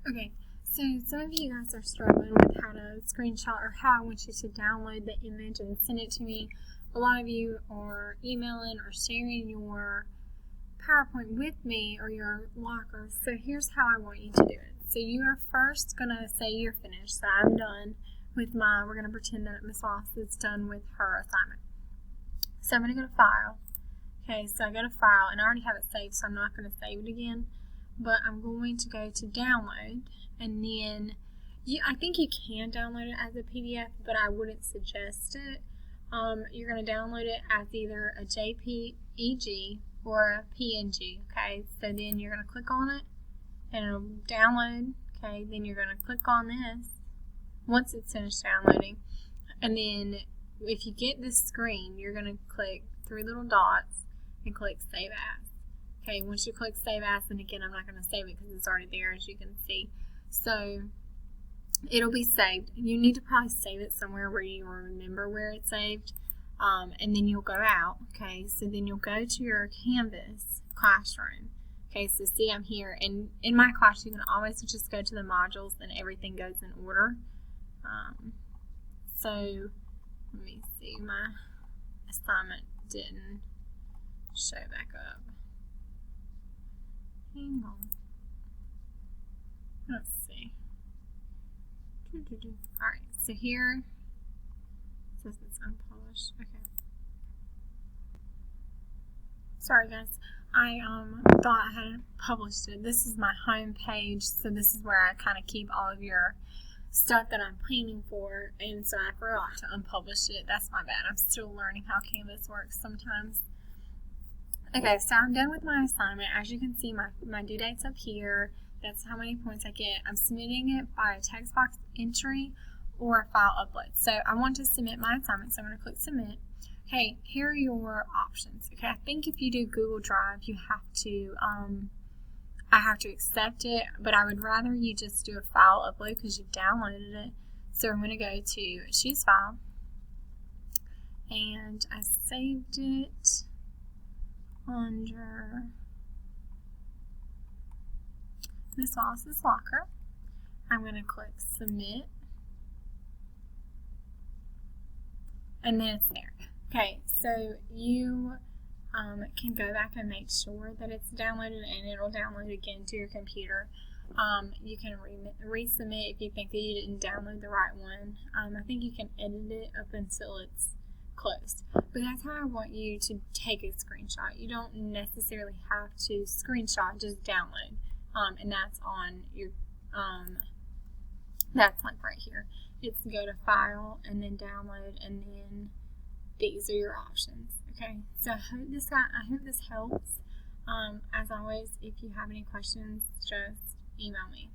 Okay, so some of you guys are struggling with how to screenshot or how I want you to download the image and send it to me. A lot of you are emailing or sharing your PowerPoint with me or your locker. So here's how I want you to do it. So you are first going to say you're finished. So I'm done with we're going to pretend that Miss Ross is done with her assignment. So I'm going to go to File. Okay, so I go to File, and I already have it saved, so I'm not going to save it again. But I'm going to go to Download, and then I think you can download it as a PDF, but I wouldn't suggest it. You're going to download it as either a JPEG or a PNG. Okay, so then you're going to click on it, and it'll download. Okay, then you're going to click on this once it's finished downloading, and then if you get this screen, you're going to click three little dots and click Save As. Okay, once you click Save As, and again, I'm not going to save it because it's already there, as you can see. So it'll be saved. You need to probably save it somewhere where you remember where it's saved, and then you'll go out. Okay, so then you'll go to your Canvas classroom. Okay, so see, I'm here, and in my class, you can always just go to the modules, and everything goes in order. So let me see, my assignment didn't show back up. Hang on. Let's see. Alright, so here it says it's unpublished. Okay. Sorry guys. I thought I hadn't published it. This is my home page, so this is where I kind of keep all of your stuff that I'm planning for, and so I forgot to unpublish it. That's my bad. I'm still learning how Canvas works sometimes. Okay, so I'm done with my assignment. As you can see, my due date's up here. That's how many points I get. I'm submitting it by a text box entry or a file upload. So I want to submit my assignment, so I'm going to click Submit. Okay, here are your options. Okay, I think if you do Google Drive, you have to, I have to accept it, but I would rather you just do a file upload because you've downloaded it. So I'm going to go to Choose File, and I saved it under Miss Wallace's locker. I'm going to click Submit, and then it's there. Okay, so you can go back and make sure that it's downloaded, and it'll download again to your computer. You can resubmit if you think that you didn't download the right one. I think you can edit it up until it's closed. But that's how I want you to take a screenshot. You don't necessarily have to screenshot, just download. And that's on your, that's like right here. It's go to File and then Download, and then these are your options. Okay, so I hope this helps. As always, if you have any questions, just email me.